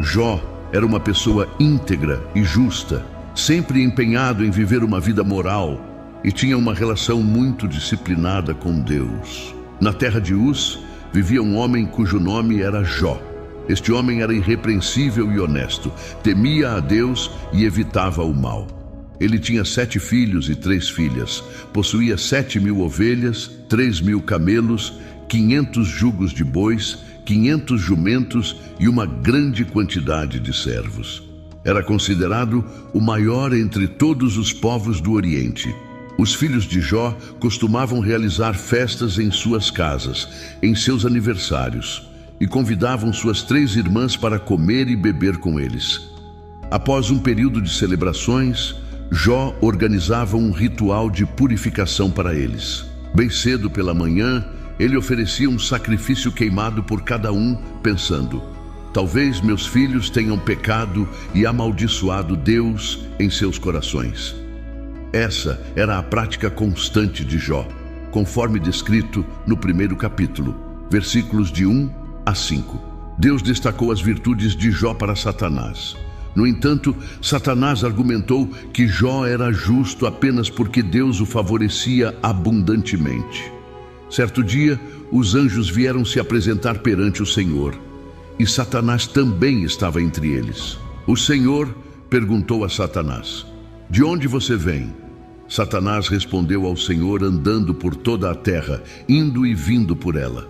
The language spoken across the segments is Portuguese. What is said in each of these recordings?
Jó era uma pessoa íntegra e justa, sempre empenhado em viver uma vida moral e tinha uma relação muito disciplinada com Deus. Na terra de Uz vivia um homem cujo nome era Jó. Este homem era irrepreensível e honesto, temia a Deus e evitava o mal. Ele tinha 7 filhos e 3 filhas, possuía 7.000 ovelhas, 3.000 camelos, 500 jugos de bois, 500 jumentos e uma grande quantidade de servos. Era considerado o maior entre todos os povos do Oriente. Os filhos de Jó costumavam realizar festas em suas casas, em seus aniversários, e convidavam suas 3 irmãs para comer e beber com eles. Após um período de celebrações, Jó organizava um ritual de purificação para eles. Bem cedo pela manhã, ele oferecia um sacrifício queimado por cada um, pensando: talvez meus filhos tenham pecado e amaldiçoado Deus em seus corações. Essa era a prática constante de Jó, conforme descrito no 1º capítulo, versículos de 1 a 5. Deus destacou as virtudes de Jó para Satanás. No entanto, Satanás argumentou que Jó era justo apenas porque Deus o favorecia abundantemente. Certo dia, os anjos vieram se apresentar perante o Senhor, e Satanás também estava entre eles. O Senhor perguntou a Satanás: de onde você vem? Satanás respondeu ao Senhor andando por toda a terra, indo e vindo por ela.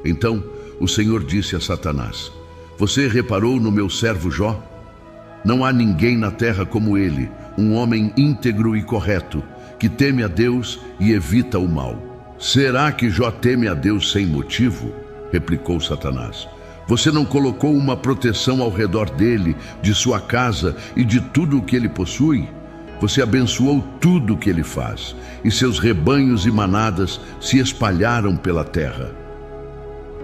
Então, o Senhor disse a Satanás: você reparou no meu servo Jó? Não há ninguém na terra como ele, um homem íntegro e correto, que teme a Deus e evita o mal. Será que Jó teme a Deus sem motivo? Replicou Satanás. Você não colocou uma proteção ao redor dele, de sua casa e de tudo o que ele possui? Você abençoou tudo o que ele faz, e seus rebanhos e manadas se espalharam pela terra.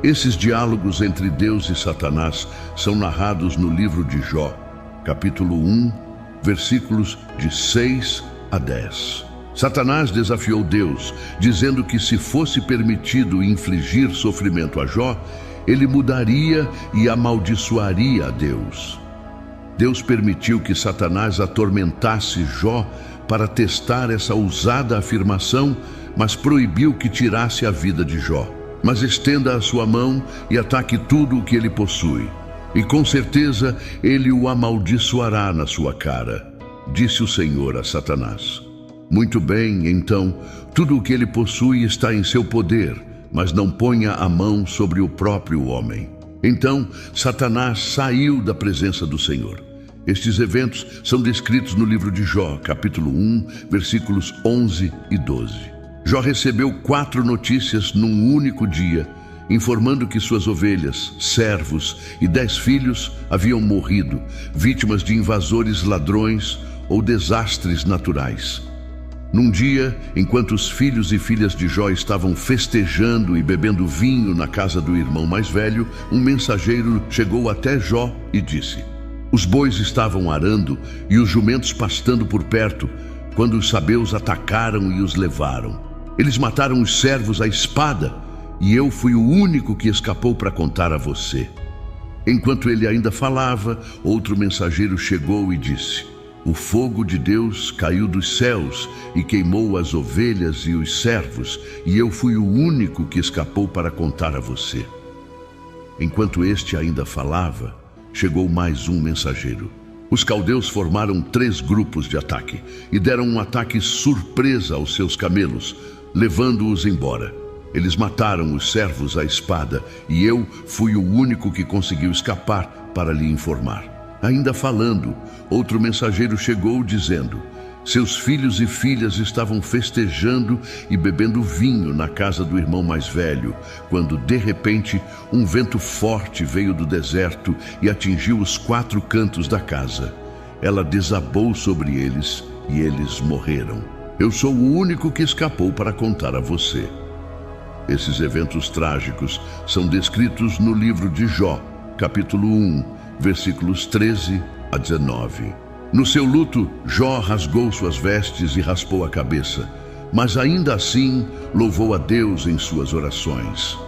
Esses diálogos entre Deus e Satanás são narrados no livro de Jó, capítulo 1, versículos de 6 a 10. Satanás desafiou Deus, dizendo que se fosse permitido infligir sofrimento a Jó, ele mudaria e amaldiçoaria a Deus. Deus permitiu que Satanás atormentasse Jó para testar essa ousada afirmação, mas proibiu que tirasse a vida de Jó. Mas estenda a sua mão e ataque tudo o que ele possui, e com certeza ele o amaldiçoará na sua cara, disse o Senhor a Satanás. Muito bem, então, tudo o que ele possui está em seu poder, mas não ponha a mão sobre o próprio homem. Então, Satanás saiu da presença do Senhor. Estes eventos são descritos no livro de Jó, capítulo 1, versículos 11 e 12. Jó recebeu 4 notícias num único dia, informando que suas ovelhas, servos e 10 filhos haviam morrido, vítimas de invasores ladrões ou desastres naturais. Num dia, enquanto os filhos e filhas de Jó estavam festejando e bebendo vinho na casa do irmão mais velho, um mensageiro chegou até Jó e disse: os bois estavam arando e os jumentos pastando por perto, quando os sabeus atacaram e os levaram. Eles mataram os servos à espada, e eu fui o único que escapou para contar a você. Enquanto ele ainda falava, outro mensageiro chegou e disse: o fogo de Deus caiu dos céus e queimou as ovelhas e os servos, e eu fui o único que escapou para contar a você. Enquanto este ainda falava, chegou mais um mensageiro. Os caldeus formaram 3 grupos de ataque e deram um ataque surpresa aos seus camelos, levando-os embora. Eles mataram os servos à espada, e eu fui o único que conseguiu escapar para lhe informar. Ainda falando, outro mensageiro chegou dizendo: seus filhos e filhas estavam festejando e bebendo vinho na casa do irmão mais velho, quando de repente um vento forte veio do deserto e atingiu os 4 cantos da casa. Ela desabou sobre eles e eles morreram. Eu sou o único que escapou para contar a você. Esses eventos trágicos são descritos no livro de Jó, capítulo 1, versículos 13 a 19. No seu luto, Jó rasgou suas vestes e raspou a cabeça, mas ainda assim louvou a Deus em suas orações.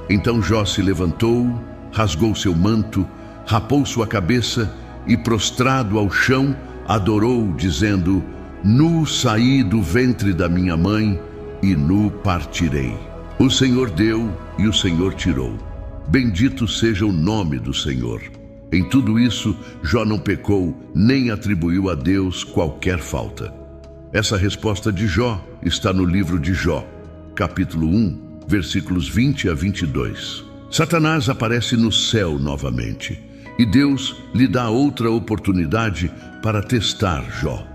Então Jó se levantou, rasgou seu manto, rapou sua cabeça e, prostrado ao chão, adorou, dizendo: Nu saí do ventre da minha mãe e nu partirei. O Senhor deu e o Senhor tirou. Bendito seja o nome do Senhor. Em tudo isso, Jó não pecou, nem atribuiu a Deus qualquer falta. Essa resposta de Jó está no livro de Jó, capítulo 1, versículos 20 a 22. Satanás aparece no céu novamente, e Deus lhe dá outra oportunidade para testar Jó.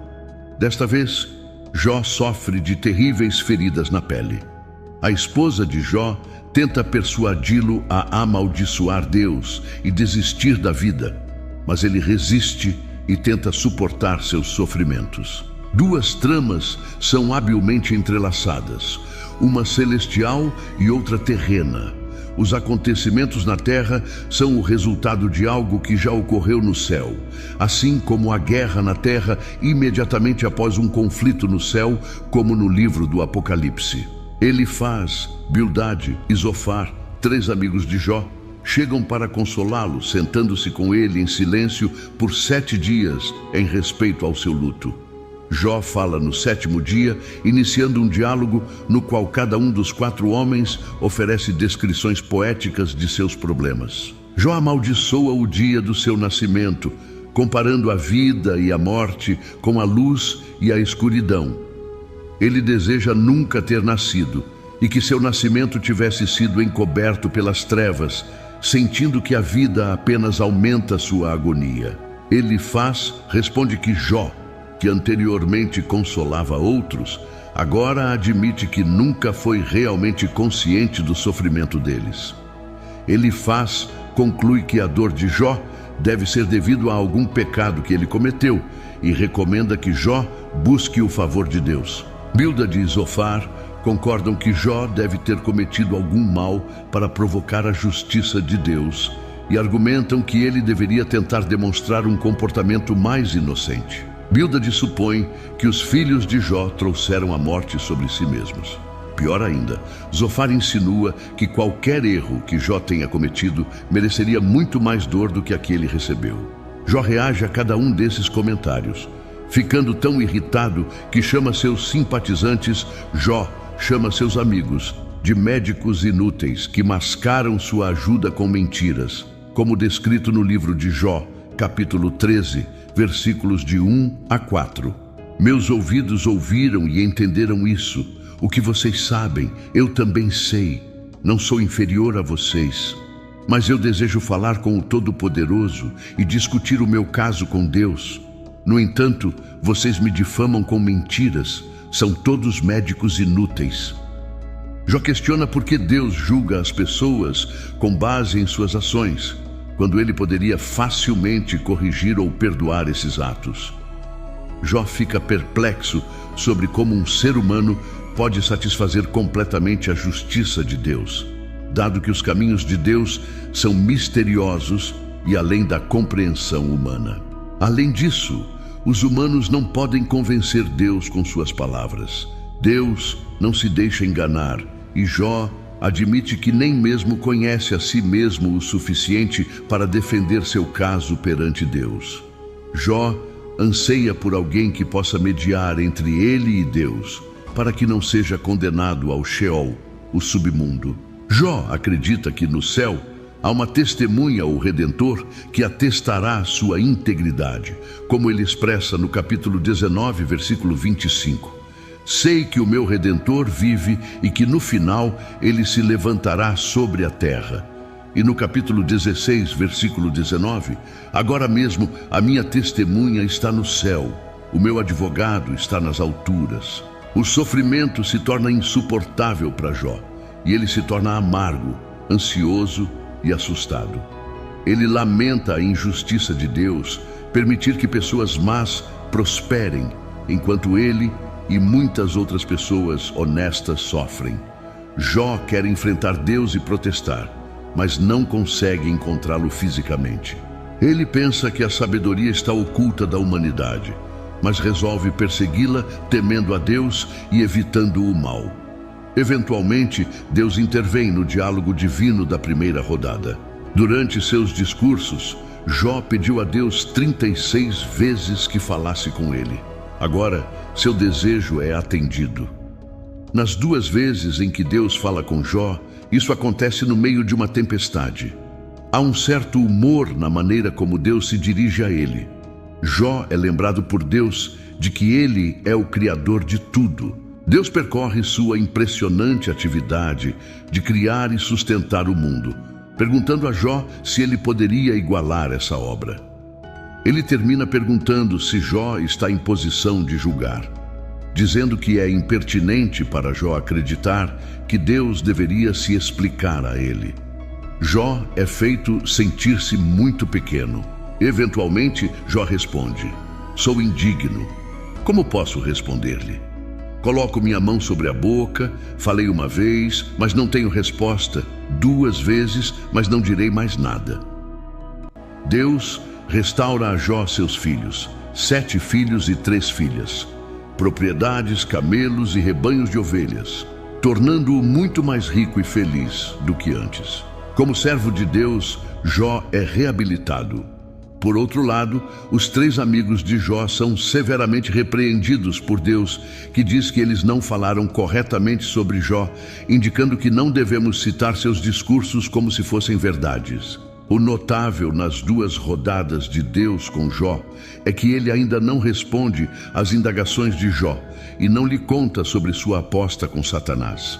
Desta vez, Jó sofre de terríveis feridas na pele. A esposa de Jó tenta persuadi-lo a amaldiçoar Deus e desistir da vida, mas ele resiste e tenta suportar seus sofrimentos. Duas tramas são habilmente entrelaçadas, uma celestial e outra terrena. Os acontecimentos na terra são o resultado de algo que já ocorreu no céu, assim como a guerra na terra imediatamente após um conflito no céu, como no livro do Apocalipse. Elifaz, Bildade e Zofar, 3 amigos de Jó, chegam para consolá-lo, sentando-se com ele em silêncio por 7 dias em respeito ao seu luto. Jó fala no 7º dia, iniciando um diálogo no qual cada um dos 4 homens oferece descrições poéticas de seus problemas. Jó amaldiçoa o dia do seu nascimento, comparando a vida e a morte com a luz e a escuridão. Ele deseja nunca ter nascido e que seu nascimento tivesse sido encoberto pelas trevas, sentindo que a vida apenas aumenta sua agonia. Elifaz responde que Jó, que anteriormente consolava outros, agora admite que nunca foi realmente consciente do sofrimento deles. Elifaz conclui que a dor de Jó deve ser devido a algum pecado que ele cometeu e recomenda que Jó busque o favor de Deus. Bildade e Zofar concordam que Jó deve ter cometido algum mal para provocar a justiça de Deus e argumentam que ele deveria tentar demonstrar um comportamento mais inocente. Bildade supõe que os filhos de Jó trouxeram a morte sobre si mesmos. Pior ainda, Zofar insinua que qualquer erro que Jó tenha cometido mereceria muito mais dor do que a que ele recebeu. Jó reage a cada um desses comentários, ficando tão irritado que chama seus simpatizantes, Jó chama seus amigos, de médicos inúteis que mascaram sua ajuda com mentiras, como descrito no livro de Jó, capítulo 13, versículos de 1 a 4. Meus ouvidos ouviram e entenderam isso. O que vocês sabem, eu também sei. Não sou inferior a vocês. Mas eu desejo falar com o Todo-Poderoso e discutir o meu caso com Deus. No entanto, vocês me difamam com mentiras. São todos médicos inúteis. Jó questiona por que Deus julga as pessoas com base em suas ações, quando ele poderia facilmente corrigir ou perdoar esses atos. Jó fica perplexo sobre como um ser humano pode satisfazer completamente a justiça de Deus, dado que os caminhos de Deus são misteriosos e além da compreensão humana. Além disso, os humanos não podem convencer Deus com suas palavras. Deus não se deixa enganar e Jó admite que nem mesmo conhece a si mesmo o suficiente para defender seu caso perante Deus. Jó anseia por alguém que possa mediar entre ele e Deus, para que não seja condenado ao Sheol, o submundo. Jó acredita que no céu há uma testemunha ou redentor que atestará sua integridade, como ele expressa no capítulo 19, versículo 25. Sei que o meu Redentor vive e que no final ele se levantará sobre a terra. E no capítulo 16, versículo 19, agora mesmo a minha testemunha está no céu, o meu advogado está nas alturas. O sofrimento se torna insuportável para Jó, e ele se torna amargo, ansioso e assustado. Ele lamenta a injustiça de Deus, permitir que pessoas más prosperem, enquanto ele e muitas outras pessoas honestas sofrem. Jó quer enfrentar Deus e protestar, mas não consegue encontrá-lo fisicamente. Ele pensa que a sabedoria está oculta da humanidade, mas resolve persegui-la temendo a Deus e evitando o mal. Eventualmente, Deus intervém no diálogo divino da primeira rodada. Durante seus discursos, Jó pediu a Deus 36 vezes que falasse com ele. Agora, seu desejo é atendido. Nas 2 vezes em que Deus fala com Jó, isso acontece no meio de uma tempestade. Há um certo humor na maneira como Deus se dirige a ele. Jó é lembrado por Deus de que ele é o Criador de tudo. Deus percorre sua impressionante atividade de criar e sustentar o mundo, perguntando a Jó se ele poderia igualar essa obra. Ele termina perguntando se Jó está em posição de julgar, dizendo que é impertinente para Jó acreditar que Deus deveria se explicar a ele. Jó é feito sentir-se muito pequeno. Eventualmente, Jó responde: sou indigno. Como posso responder-lhe? Coloco minha mão sobre a boca, falei uma vez, mas não tenho resposta, 2 vezes, mas não direi mais nada. Deus restaura a Jó seus filhos, 7 filhos e 3 filhas, propriedades, camelos e rebanhos de ovelhas, tornando-o muito mais rico e feliz do que antes. Como servo de Deus, Jó é reabilitado. Por outro lado, os 3 amigos de Jó são severamente repreendidos por Deus, que diz que eles não falaram corretamente sobre Jó, indicando que não devemos citar seus discursos como se fossem verdades. O notável nas 2 rodadas de Deus com Jó é que ele ainda não responde às indagações de Jó e não lhe conta sobre sua aposta com Satanás.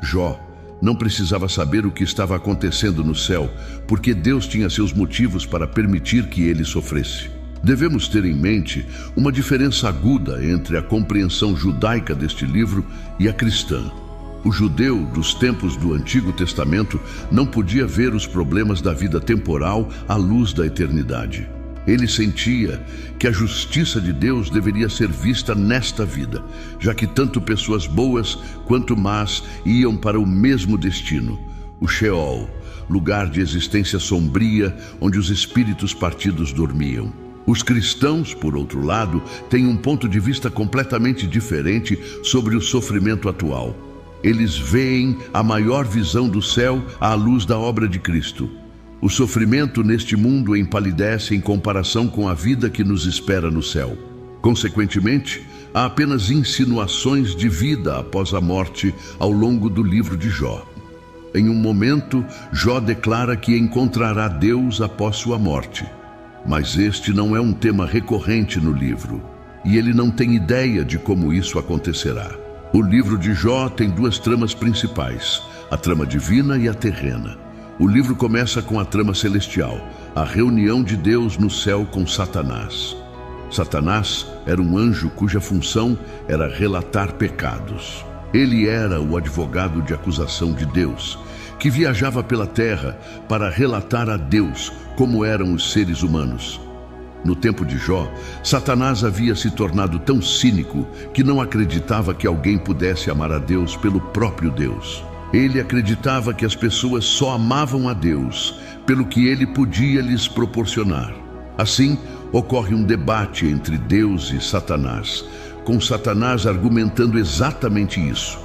Jó não precisava saber o que estava acontecendo no céu, porque Deus tinha seus motivos para permitir que ele sofresse. Devemos ter em mente uma diferença aguda entre a compreensão judaica deste livro e a cristã. O judeu dos tempos do Antigo Testamento não podia ver os problemas da vida temporal à luz da eternidade. Ele sentia que a justiça de Deus deveria ser vista nesta vida, já que tanto pessoas boas quanto más iam para o mesmo destino, o Sheol, lugar de existência sombria onde os espíritos partidos dormiam. Os cristãos, por outro lado, têm um ponto de vista completamente diferente sobre o sofrimento atual. Eles veem a maior visão do céu à luz da obra de Cristo. O sofrimento neste mundo empalidece em comparação com a vida que nos espera no céu. Consequentemente, há apenas insinuações de vida após a morte ao longo do livro de Jó. Em um momento, Jó declara que encontrará Deus após sua morte. Mas este não é um tema recorrente no livro, e ele não tem ideia de como isso acontecerá. O livro de Jó tem 2 tramas principais, a trama divina e a terrena. O livro começa com a trama celestial, a reunião de Deus no céu com Satanás. Satanás era um anjo cuja função era relatar pecados. Ele era o advogado de acusação de Deus, que viajava pela terra para relatar a Deus como eram os seres humanos. No tempo de Jó, Satanás havia se tornado tão cínico que não acreditava que alguém pudesse amar a Deus pelo próprio Deus. Ele acreditava que as pessoas só amavam a Deus pelo que ele podia lhes proporcionar. Assim, ocorre um debate entre Deus e Satanás, com Satanás argumentando exatamente isso.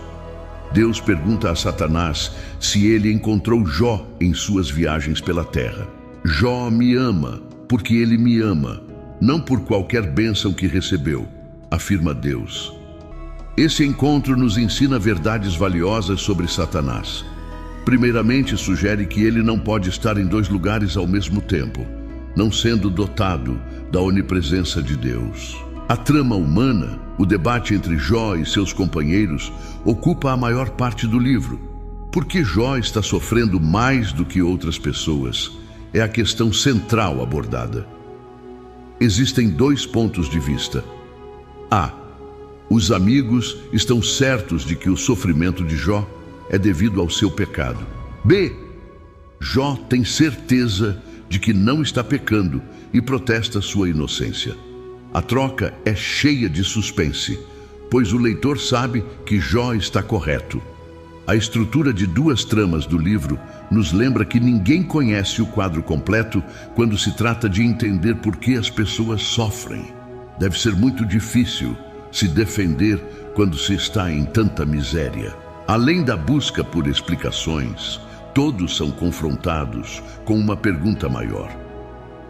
Deus pergunta a Satanás se ele encontrou Jó em suas viagens pela terra. Jó me ama, porque ele me ama, não por qualquer bênção que recebeu, afirma Deus. Esse encontro nos ensina verdades valiosas sobre Satanás. Primeiramente, sugere que ele não pode estar em 2 lugares ao mesmo tempo, não sendo dotado da onipresença de Deus. A trama humana, o debate entre Jó e seus companheiros, ocupa a maior parte do livro. Por que Jó está sofrendo mais do que outras pessoas? É a questão central abordada. Existem 2 pontos de vista. A. Os amigos estão certos de que o sofrimento de Jó é devido ao seu pecado. B. Jó tem certeza de que não está pecando e protesta sua inocência. A troca é cheia de suspense, pois o leitor sabe que Jó está correto. A estrutura de 2 tramas do livro nos lembra que ninguém conhece o quadro completo quando se trata de entender por que as pessoas sofrem. Deve ser muito difícil se defender quando se está em tanta miséria. Além da busca por explicações, todos são confrontados com uma pergunta maior.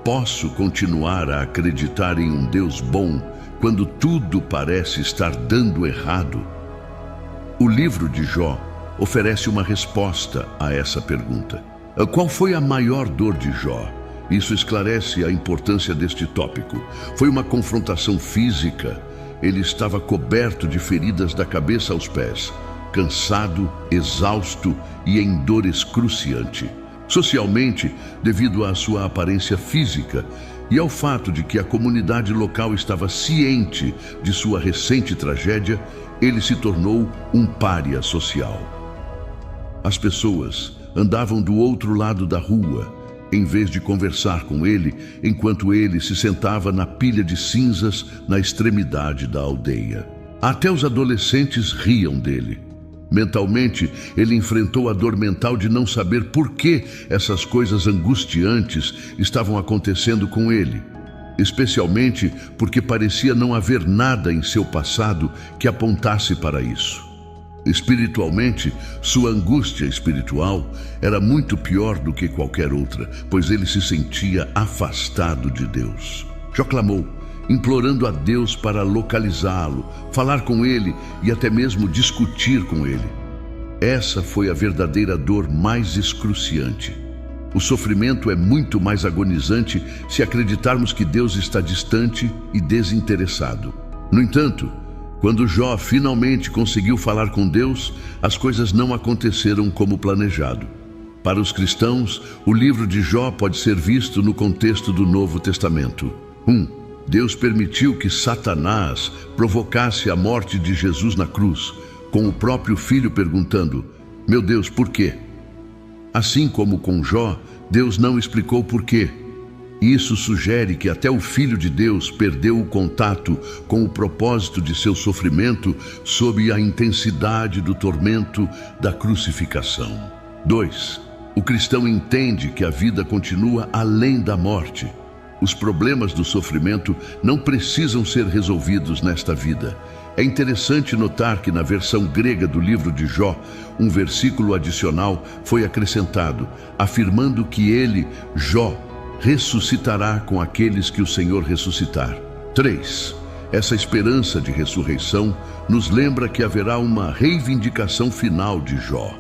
posso continuar a acreditar em um Deus bom quando tudo parece estar dando errado? O livro de Jó oferece uma resposta a essa pergunta. Qual foi a maior dor de Jó? Isso esclarece a importância deste tópico. Foi uma confrontação física. Ele estava coberto de feridas da cabeça aos pés, cansado, exausto e em dor excruciante. Socialmente, devido à sua aparência física e ao fato de que a comunidade local estava ciente de sua recente tragédia, ele se tornou um pária social. As pessoas andavam do outro lado da rua, em vez de conversar com ele, enquanto ele se sentava na pilha de cinzas na extremidade da aldeia. Até os adolescentes riam dele. Mentalmente, ele enfrentou a dor mental de não saber por que essas coisas angustiantes estavam acontecendo com ele, especialmente porque parecia não haver nada em seu passado que apontasse para isso. Espiritualmente, sua angústia espiritual era muito pior do que qualquer outra, pois ele se sentia afastado de Deus. Jó clamou, implorando a Deus para localizá-lo, falar com ele e até mesmo discutir com ele. Essa foi a verdadeira dor mais excruciante. O sofrimento é muito mais agonizante se acreditarmos que Deus está distante e desinteressado. No entanto, quando Jó finalmente conseguiu falar com Deus, as coisas não aconteceram como planejado. Para os cristãos, o livro de Jó pode ser visto no contexto do Novo Testamento. 1. Deus permitiu que Satanás provocasse a morte de Jesus na cruz, com o próprio filho perguntando, "Meu Deus, por quê?" Assim como com Jó, Deus não explicou por quê. Isso sugere que até o Filho de Deus perdeu o contato com o propósito de seu sofrimento sob a intensidade do tormento da crucificação. 2. O cristão entende que a vida continua além da morte. Os problemas do sofrimento não precisam ser resolvidos nesta vida. É interessante notar que na versão grega do livro de Jó, um versículo adicional foi acrescentado, afirmando que ele, Jó, ressuscitará com aqueles que o Senhor ressuscitar. 3. Essa esperança de ressurreição nos lembra que haverá uma reivindicação final de Jó.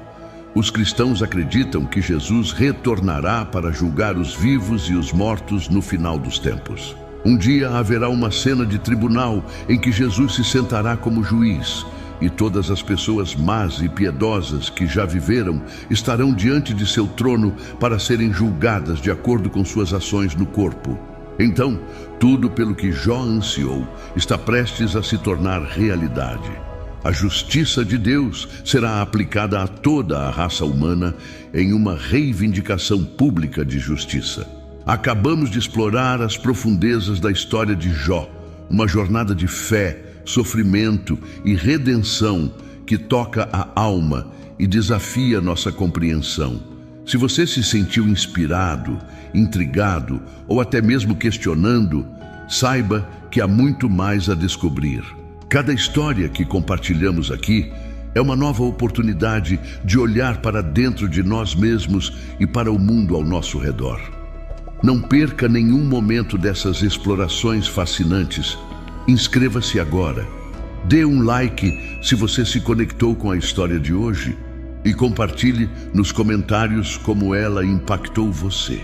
Os cristãos acreditam que Jesus retornará para julgar os vivos e os mortos no final dos tempos. Um dia haverá uma cena de tribunal em que Jesus se sentará como juiz, e todas as pessoas más e piedosas que já viveram estarão diante de seu trono para serem julgadas de acordo com suas ações no corpo. Então, tudo pelo que Jó ansiou está prestes a se tornar realidade. A justiça de Deus será aplicada a toda a raça humana em uma reivindicação pública de justiça. Acabamos de explorar as profundezas da história de Jó, uma jornada de fé, sofrimento e redenção que toca a alma e desafia nossa compreensão. Se você se sentiu inspirado, intrigado ou até mesmo questionando, saiba que há muito mais a descobrir. Cada história que compartilhamos aqui é uma nova oportunidade de olhar para dentro de nós mesmos e para o mundo ao nosso redor. Não perca nenhum momento dessas explorações fascinantes. Inscreva-se agora. Dê um like se você se conectou com a história de hoje e compartilhe nos comentários como ela impactou você.